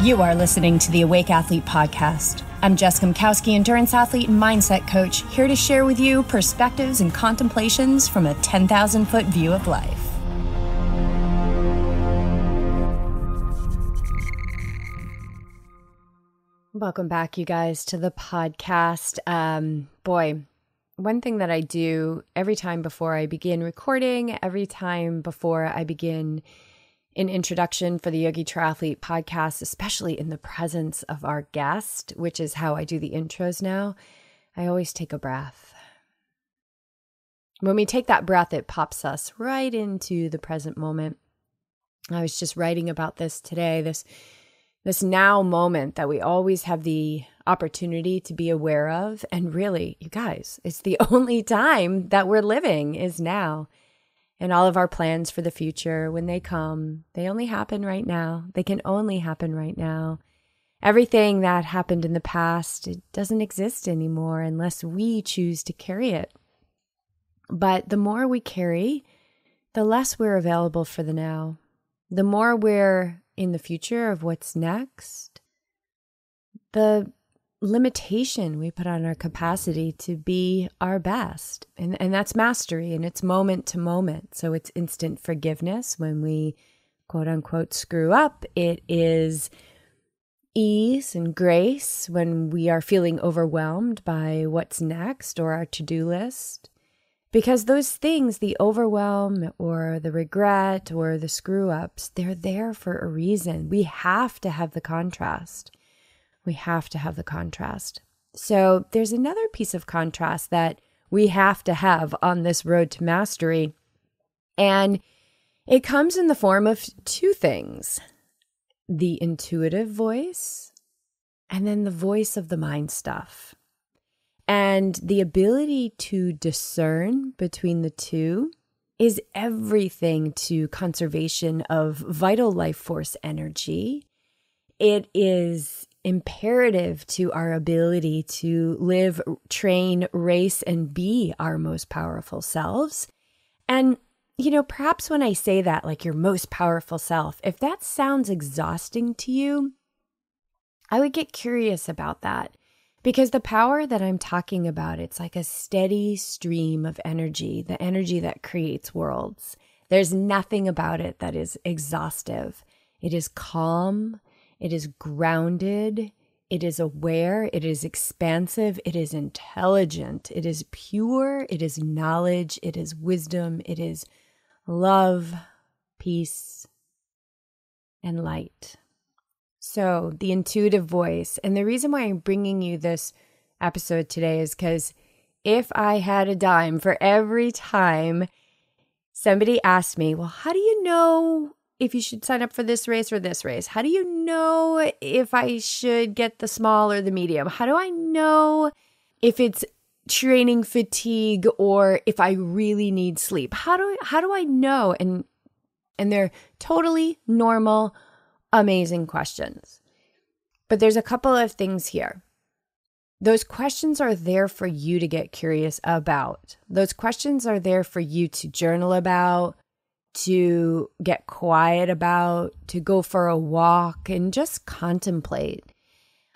You are listening to the Awake Athlete Podcast. I'm Jessica Mikowski, endurance athlete and mindset coach, here to share with you perspectives and contemplations from a 10,000-foot view of life. Welcome back, you guys, to the podcast. One thing that I do every time before I begin recording, every time before I begin an introduction for the Yogi Triathlete podcast, especially in the presence of our guest, which is how I do the intros now, I always take a breath. When we take that breath, it pops us right into the present moment. I was just writing about this today, this now moment that we always have the opportunity to be aware of. And really, you guys, it's the only time that we're living is now. And all of our plans for the future, when they come, they only happen right now. They can only happen right now. Everything that happened in the past, it doesn't exist anymore unless we choose to carry it. But the more we carry, the less we're available for the now. The more we're in the future of what's next, the limitation we put on our capacity to be our best. And that's mastery, and it's moment to moment. So it's instant forgiveness when we quote unquote screw up. It is ease and grace when we are feeling overwhelmed by what's next or our to-do list. Because those things, the overwhelm or the regret or the screw ups, they're there for a reason. We have to have the contrast. We have to have the contrast. So there's another piece of contrast that we have to have on this road to mastery. And it comes in the form of two things: the intuitive voice and then the voice of the mind stuff. And the ability to discern between the two is everything to conservation of vital life force energy. It is imperative to our ability to live, train, race, and be our most powerful selves. And, perhaps when I say that, like your most powerful self, if that sounds exhausting to you, I would get curious about that. Because the power that I'm talking about, it's like a steady stream of energy, the energy that creates worlds. There's nothing about it that is exhaustive. It is calm. It is grounded, it is aware, it is expansive, it is intelligent, it is pure, it is knowledge, it is wisdom, it is love, peace, and light. So the intuitive voice, and the reason why I'm bringing you this episode today is because if I had a dime for every time somebody asked me, well, how do you know if you should sign up for this race or this race? How do you know if I should get the small or the medium? How do I know if it's training fatigue or if I really need sleep? How do I know? And they're totally normal, amazing questions. But there's a couple of things here. Those questions are there for you to get curious about. Those questions are there for you to journal about, to get quiet about, to go for a walk and just contemplate.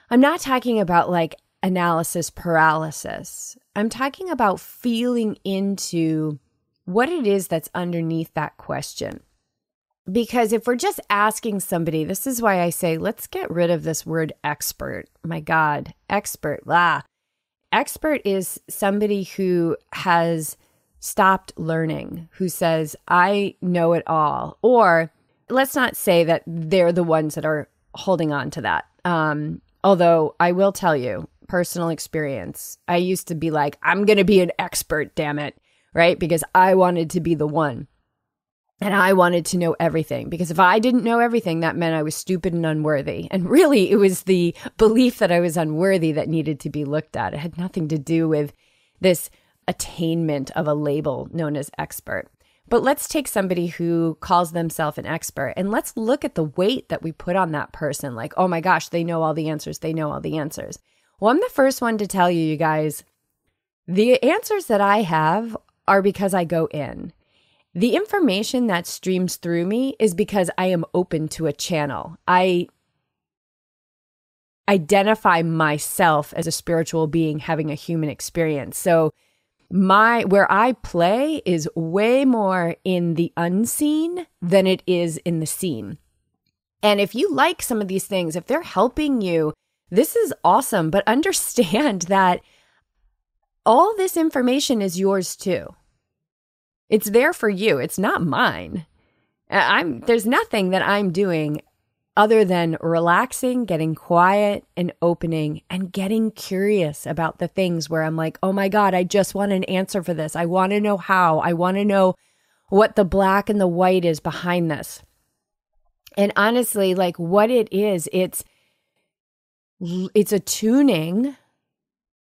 I'm not talking about like analysis paralysis. I'm talking about feeling into what it is that's underneath that question. Because if we're just asking somebody, this is why I say, let's get rid of this word expert. My God, expert. Expert is somebody who has stopped learning, who says, I know it all. Or let's not say that they're the ones that are holding on to that. Although I will tell you, personal experience, I used to be like, I'm going to be an expert, damn it, right? Because I wanted to be the one. And I wanted to know everything, because if I didn't know everything, that meant I was stupid and unworthy. And really, it was the belief that I was unworthy that needed to be looked at. It had nothing to do with this attainment of a label known as expert. But let's take somebody who calls themselves an expert and let's look at the weight that we put on that person. Like, oh my gosh, they know all the answers. They know all the answers. Well, I'm the first one to tell you, you guys, the answers that I have are because I go in. The information that streams through me is because I am open to a channel. I identify myself as a spiritual being having a human experience. So where I play is way more in the unseen than it is in the seen. And if you like some of these things, if they're helping you, this is awesome. But understand that all this information is yours too. It's there for you. It's not mine. There's nothing that I'm doing other than relaxing, getting quiet and opening and getting curious about the things where I'm like, oh my God, I just want an answer for this. I want to know how. I want to know what the black and the white is behind this. And honestly, like what it is, it's attuning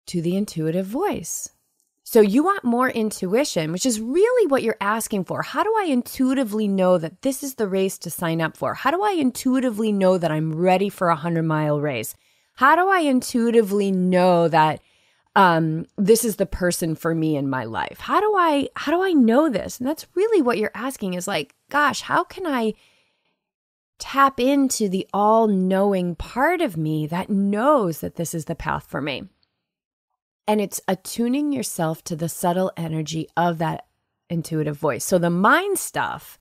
to the intuitive voice. So you want more intuition, which is really what you're asking for. How do I intuitively know that this is the race to sign up for? How do I intuitively know that I'm ready for a 100-mile race? How do I intuitively know that this is the person for me in my life? How do I know this? And that's really what you're asking is like, gosh, how can I tap into the all-knowing part of me that knows that this is the path for me? And it's attuning yourself to the subtle energy of that intuitive voice. So the mind stuff,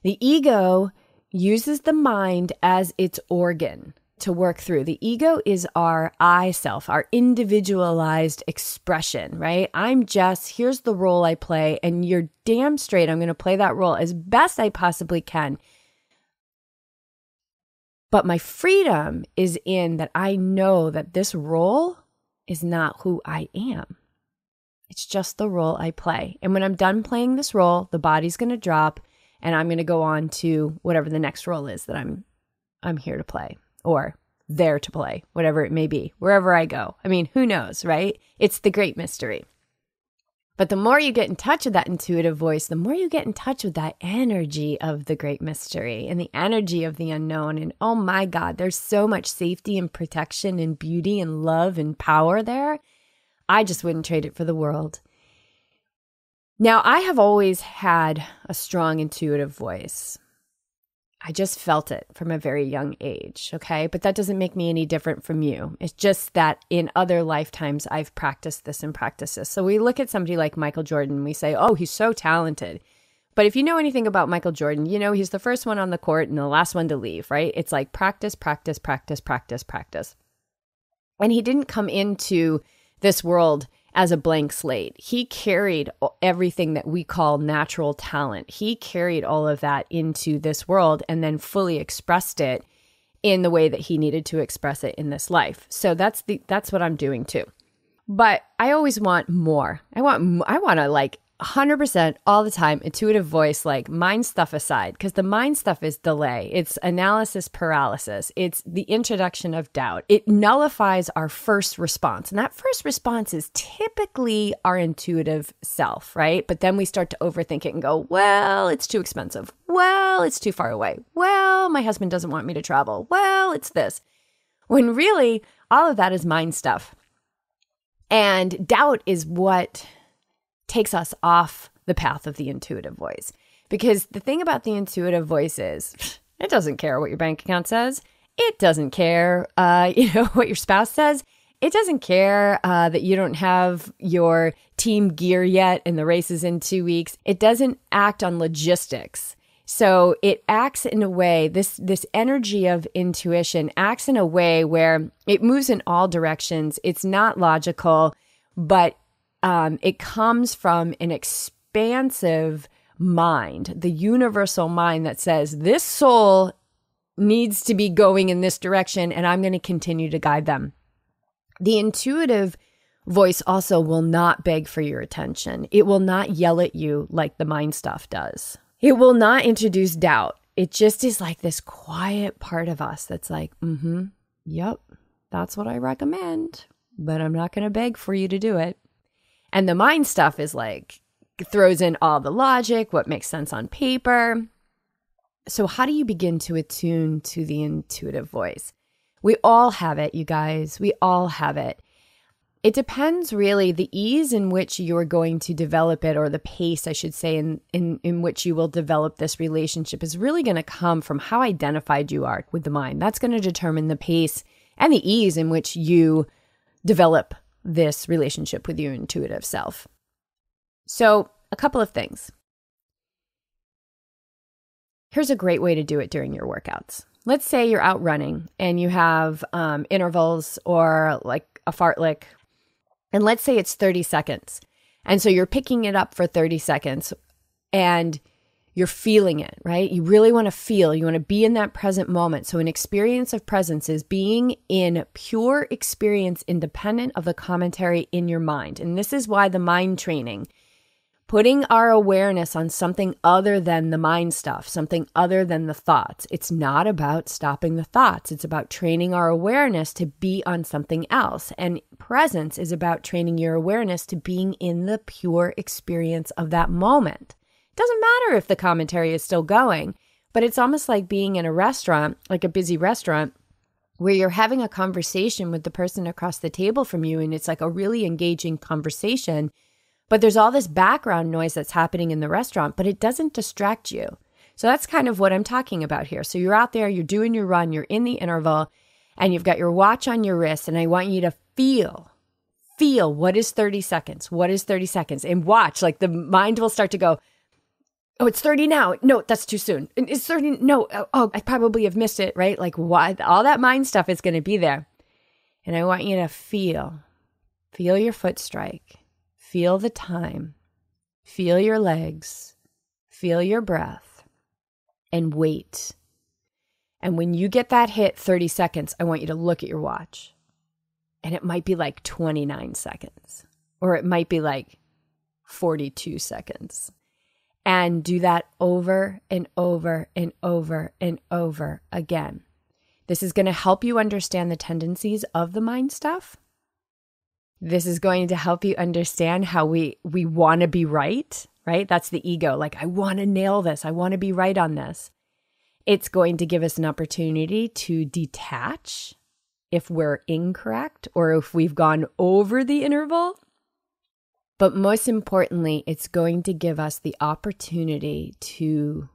the ego uses the mind as its organ to work through. The ego is our I self, our individualized expression, right? Here's the role I play, and you're damn straight I'm going to play that role as best I possibly can. But my freedom is in that I know that this role is not who I am. It's just the role I play. And when I'm done playing this role, the body's going to drop and I'm going to go on to whatever the next role is that I'm here to play or there to play, whatever it may be, wherever I go. I mean, who knows, right? It's the great mystery. But the more you get in touch with that intuitive voice, the more you get in touch with that energy of the great mystery and the energy of the unknown. And oh my God, there's so much safety and protection and beauty and love and power there. I just wouldn't trade it for the world. Now, I have always had a strong intuitive voice. I just felt it from a very young age, okay? But that doesn't make me any different from you. It's just that in other lifetimes, I've practiced this and practiced this. So we look at somebody like Michael Jordan, we say, oh, he's so talented. But if you know anything about Michael Jordan, you know he's the first one on the court and the last one to leave, right? It's like practice, practice, practice, practice, practice. And he didn't come into this world as a blank slate. He carried everything that we call natural talent. He carried all of that into this world and then fully expressed it in the way that he needed to express it in this life. So that's what I'm doing too. But I always want more. I want to like 100% all the time, intuitive voice, like mind stuff aside, because the mind stuff is delay. It's analysis paralysis. It's the introduction of doubt. It nullifies our first response. And that first response is typically our intuitive self, right? But then we start to overthink it and go, well, it's too expensive. Well, it's too far away. Well, my husband doesn't want me to travel. Well, it's this. When really all of that is mind stuff. And doubt is what takes us off the path of the intuitive voice. Because the thing about the intuitive voice is it doesn't care what your bank account says. It doesn't care, what your spouse says. It doesn't care that you don't have your team gear yet and the race is in 2 weeks. It doesn't act on logistics. So it acts in a way, this energy of intuition acts in a way where it moves in all directions. It's not logical, but it comes from an expansive mind, the universal mind that says this soul needs to be going in this direction and I'm going to continue to guide them. The intuitive voice also will not beg for your attention. It will not yell at you like the mind stuff does. It will not introduce doubt. It just is like this quiet part of us that's like, yep, that's what I recommend, but I'm not going to beg for you to do it. And the mind stuff is like, throws in all the logic, what makes sense on paper. So how do you begin to attune to the intuitive voice? We all have it, you guys. We all have it. It depends really the ease in which you're going to develop it, or the pace, I should say, in which you will develop this relationship is really going to come from how identified you are with the mind. That's going to determine the pace and the ease in which you develop this relationship with your intuitive self. So, a couple of things. Here's a great way to do it during your workouts. Let's say you're out running and you have intervals or like a fartlek, and let's say it's 30 seconds. And so you're picking it up for 30 seconds and you're feeling it, right? You really want to feel, you want to be in that present moment. So an experience of presence is being in pure experience independent of the commentary in your mind. And this is why the mind training, putting our awareness on something other than the mind stuff, something other than the thoughts. It's not about stopping the thoughts. It's about training our awareness to be on something else. And presence is about training your awareness to being in the pure experience of that moment. Doesn't matter if the commentary is still going, but it's almost like being in a restaurant, like a busy restaurant, where you're having a conversation with the person across the table from you, and it's like a really engaging conversation, but there's all this background noise that's happening in the restaurant, but it doesn't distract you. So that's kind of what I'm talking about here. So you're out there, you're doing your run, you're in the interval, and you've got your watch on your wrist, and I want you to feel what is 30 seconds? What is 30 seconds? And watch, like the mind will start to go, oh, it's 30 now. No, that's too soon. It's 30. No, oh, I probably have missed it, right? Like why? All that mind stuff is going to be there. And I want you to feel your foot strike, feel the time, feel your legs, feel your breath, and wait. And when you get that hit, 30 seconds, I want you to look at your watch. And it might be like 29 seconds, or it might be like 42 seconds. And do that over and over and over and over again. This is going to help you understand the tendencies of the mind stuff. This is going to help you understand how we want to be right? That's the ego. Like, I want to nail this. I want to be right on this. It's going to give us an opportunity to detach if we're incorrect or if we've gone over the interval. But most importantly, it's going to give us the opportunity to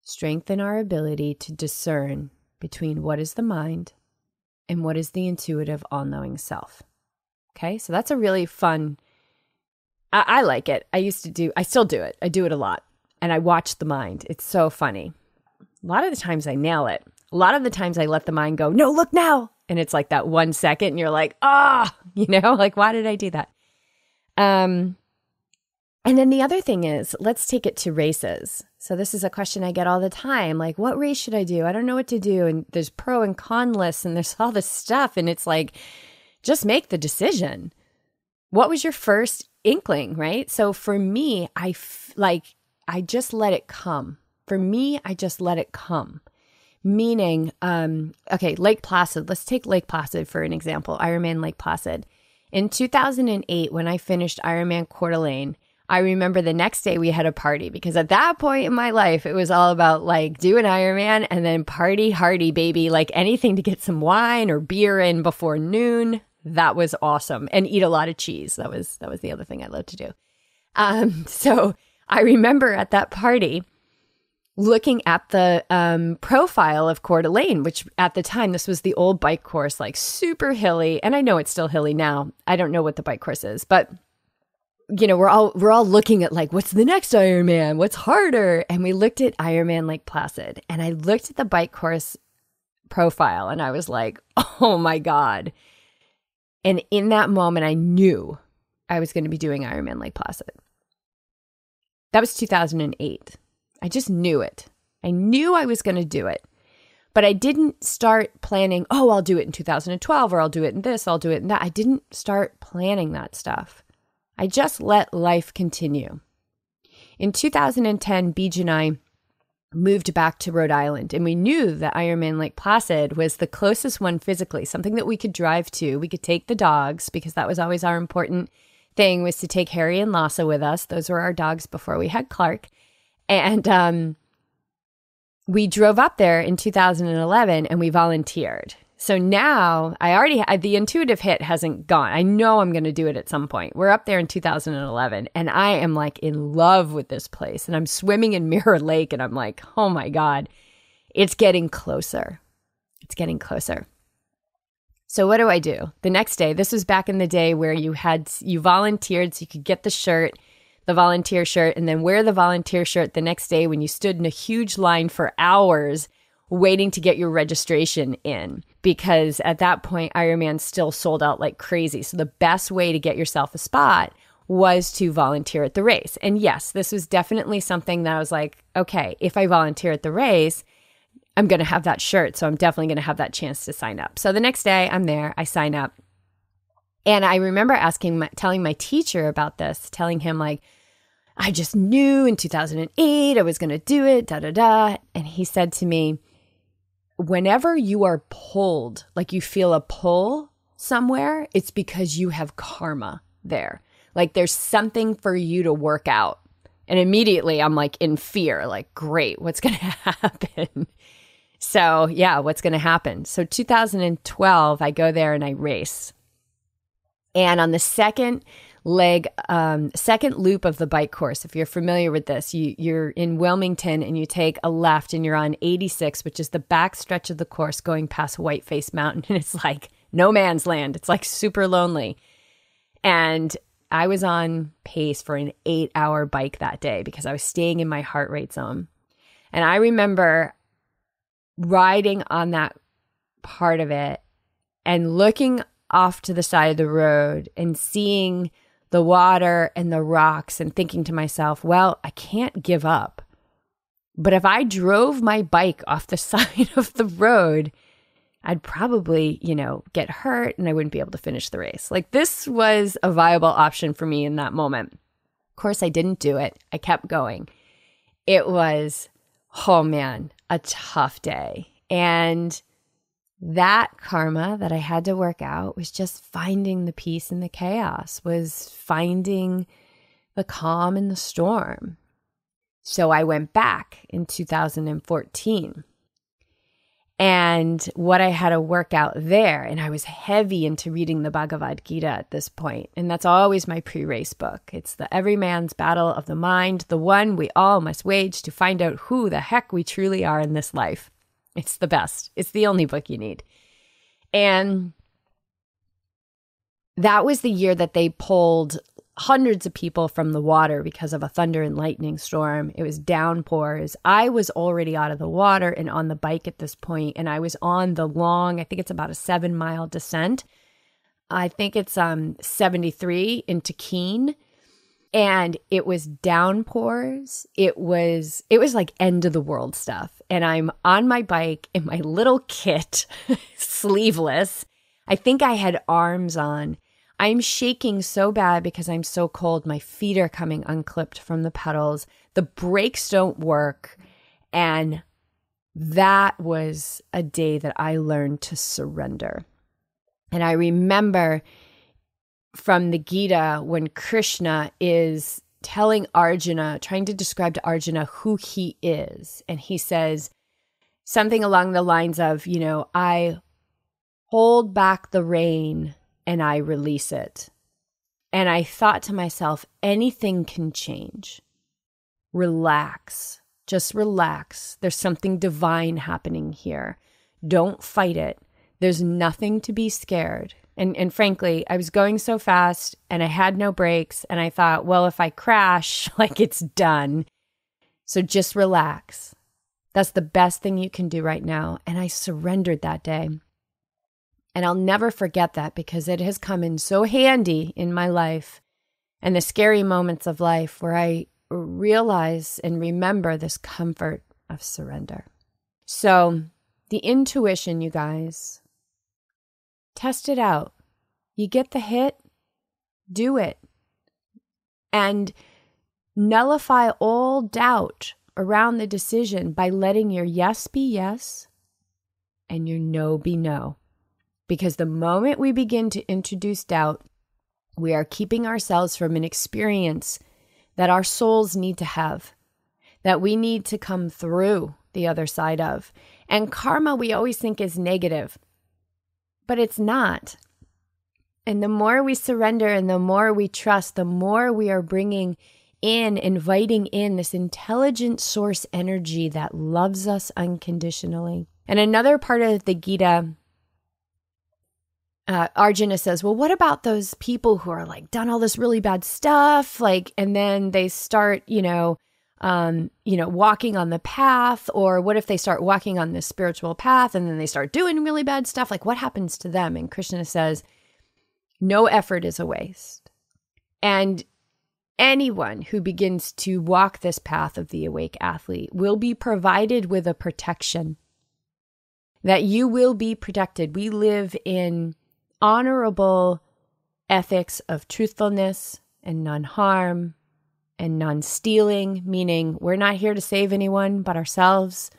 strengthen our ability to discern between what is the mind and what is the intuitive all-knowing self. Okay, so that's a really fun, I like it. I still do it. I do it a lot. And I watch the mind. It's so funny. A lot of the times I nail it. A lot of the times I let the mind go, no, look now. And it's like that 1 second and you're like, like, why did I do that? And then the other thing is, let's take it to races. So this is a question I get all the time. Like, what race should I do? I don't know what to do. And there's pro and con lists and there's all this stuff. And it's like, just make the decision. What was your first inkling, right? So for me, I just let it come. For me, I just let it come. Meaning, Lake Placid. Let's take Lake Placid for an example. Ironman Lake Placid. In 2008, when I finished Ironman Coeur d'Alene, I remember the next day we had a party because at that point in my life, it was all about like do an Ironman and then party hardy, baby, like anything to get some wine or beer in before noon. That was awesome. And eat a lot of cheese. That was the other thing I loved to do. So I remember at that party looking at the profile of Coeur d'Alene, which at the time, this was the old bike course, like super hilly. And I know it's still hilly now. I don't know what the bike course is, but we're all looking at like, what's the next Ironman? What's harder? And we looked at Ironman Lake Placid and I looked at the bike course profile and I was like, oh my God. And in that moment, I knew I was going to be doing Ironman Lake Placid. That was 2008. I just knew it. I knew I was going to do it. But I didn't start planning, I'll do it in 2012 or I'll do it in this, I'll do it in that. I didn't start planning that stuff. I just let life continue. In 2010, Beej and I moved back to Rhode Island and we knew that Ironman Lake Placid was the closest one physically, something that we could drive to. We could take the dogs because that was always our important thing, was to take Harry and Lhasa with us. those were our dogs before we had Clark. And we drove up there in 2011 and we volunteered. So now the intuitive hit hasn't gone. I know I'm going to do it at some point. We're up there in 2011 and I am like in love with this place and I'm swimming in Mirror Lake and I'm like, oh my God, it's getting closer. It's getting closer. So what do I do? The next day, this was back in the day where you volunteered so you could get the volunteer shirt, and then wear the volunteer shirt the next day when you stood in a huge line for hours waiting to get your registration in. Because at that point, Ironman still sold out like crazy. So the best way to get yourself a spot was to volunteer at the race. And yes, this was definitely something that I was like, okay, if I volunteer at the race, I'm going to have that shirt. So I'm definitely going to have that chance to sign up. So the next day I'm there, I sign up. And I remember telling my teacher about this, telling him like, I just knew in 2008 I was going to do it, da, da, da. And he said to me, whenever you are pulled, like you feel a pull somewhere, it's because you have karma there. Like there's something for you to work out. And immediately I'm like in fear, like, great, what's going to happen? So yeah, what's going to happen? So 2012, I go there and I race. And on the second loop of the bike course, if you're familiar with this, you're in Wilmington and you take a left and you're on 86, which is the back stretch of the course going past Whiteface Mountain. And it's like no man's land. It's like super lonely. And I was on pace for an 8-hour bike that day because I was staying in my heart rate zone. And I remember riding on that part of it and looking off to the side of the road and seeing the water and the rocks and thinking to myself, well, I can't give up. But if I drove my bike off the side of the road, I'd probably, get hurt and I wouldn't be able to finish the race. Like this was a viable option for me in that moment. Of course, I didn't do it. I kept going. It was, oh man, a tough day. And that karma that I had to work out was just finding the peace in the chaos, was finding the calm in the storm. So I went back in 2014. And what I had to work out there, and I was heavy into reading the Bhagavad Gita at this point, and that's always my pre-race book. It's the Every Man's Battle of the Mind, the one we all must wage to find out who the heck we truly are in this life. It's the best. It's the only book you need. And that was the year that they pulled hundreds of people from the water because of a thunder and lightning storm. It was downpours. I was already out of the water and on the bike at this point, and I was on the long, I think it's about a 7-mile descent. I think it's 73 into Keene. And it was downpours. It was like end of the world stuff. And I'm on my bike in my little kit, sleeveless. I think I had arms on. I'm shaking so bad because I'm so cold. My feet are coming unclipped from the pedals. The brakes don't work. And that was a day that I learned to surrender. And I remember from the Gita when Krishna is telling Arjuna, trying to describe to Arjuna who he is. And he says something along the lines of, I hold back the rain and I release it. And I thought to myself, anything can change. Relax. Just relax. There's something divine happening here. Don't fight it. There's nothing to be scared. And frankly, I was going so fast and I had no brakes. And I thought, well, if I crash, it's done. So just relax. That's the best thing you can do right now. And I surrendered that day. And I'll never forget that because it has come in so handy in my life and the scary moments of life where I realize and remember this comfort of surrender. So the intuition, you guys, test it out. You get the hit, do it. And nullify all doubt around the decision by letting your yes be yes and your no be no. Because the moment we begin to introduce doubt, we are keeping ourselves from an experience that our souls need to have, that we need to come through the other side of. And karma we always think is negative, but it's not. And the more we surrender and the more we trust, the more we are bringing in, inviting in this intelligent source energy that loves us unconditionally. And another part of the Gita Arjuna says, well, what about those people who are like done all this really bad stuff? Like, and then they start, walking on the path, or what if they start walking on this spiritual path and then they start doing really bad stuff? Like, what happens to them? And Krishna says, no effort is a waste. And anyone who begins to walk this path of the awake athlete will be provided with a protection, that you will be protected. We live in honorable ethics of truthfulness and non-harm and non-stealing, meaning we're not here to save anyone but ourselves.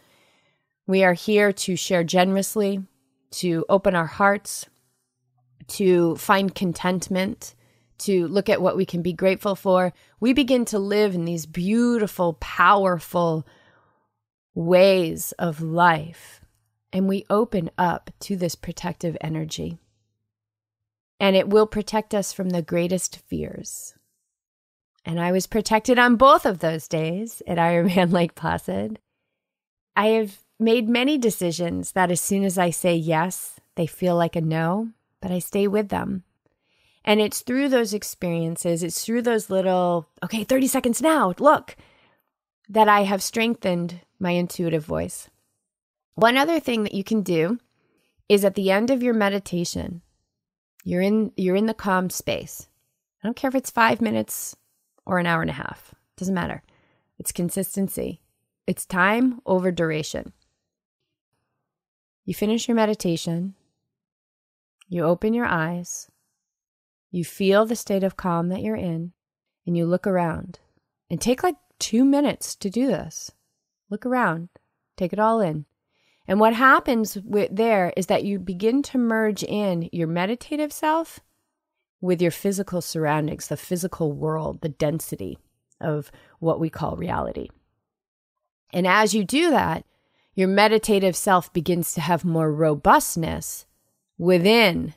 We are here to share generously, to open our hearts, to find contentment, to look at what we can be grateful for. We begin to live in these beautiful, powerful ways of life, and we open up to this protective energy. And it will protect us from the greatest fears. And I was protected on both of those days at Ironman Lake Placid. I have made many decisions that as soon as I say yes, they feel like a no, but I stay with them. And it's through those experiences, it's through those little, 30 seconds now, look, that I have strengthened my intuitive voice. One other thing that you can do is at the end of your meditation, you're in the calm space. I don't care if it's 5 minutes or an hour and a half. Doesn't matter. It's consistency. It's time over duration. You finish your meditation. You open your eyes. You feel the state of calm that you're in, and you look around. And take like 2 minutes to do this. Look around. Take it all in. And what happens there is that you begin to merge in your meditative self with your physical surroundings, the physical world, the density of what we call reality. And as you do that, your meditative self begins to have more robustness within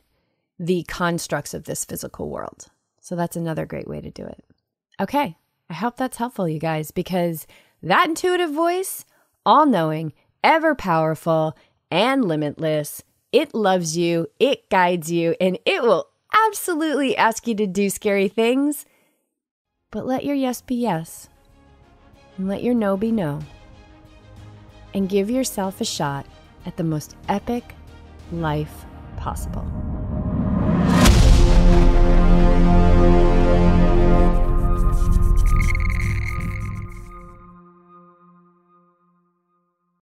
the constructs of this physical world. So that's another great way to do it. Okay, I hope that's helpful, you guys, because that intuitive voice, all-knowing, ever powerful and limitless. It loves you, it guides you, and it will absolutely ask you to do scary things. But let your yes be yes, and let your no be no. And give yourself a shot at the most epic life possible.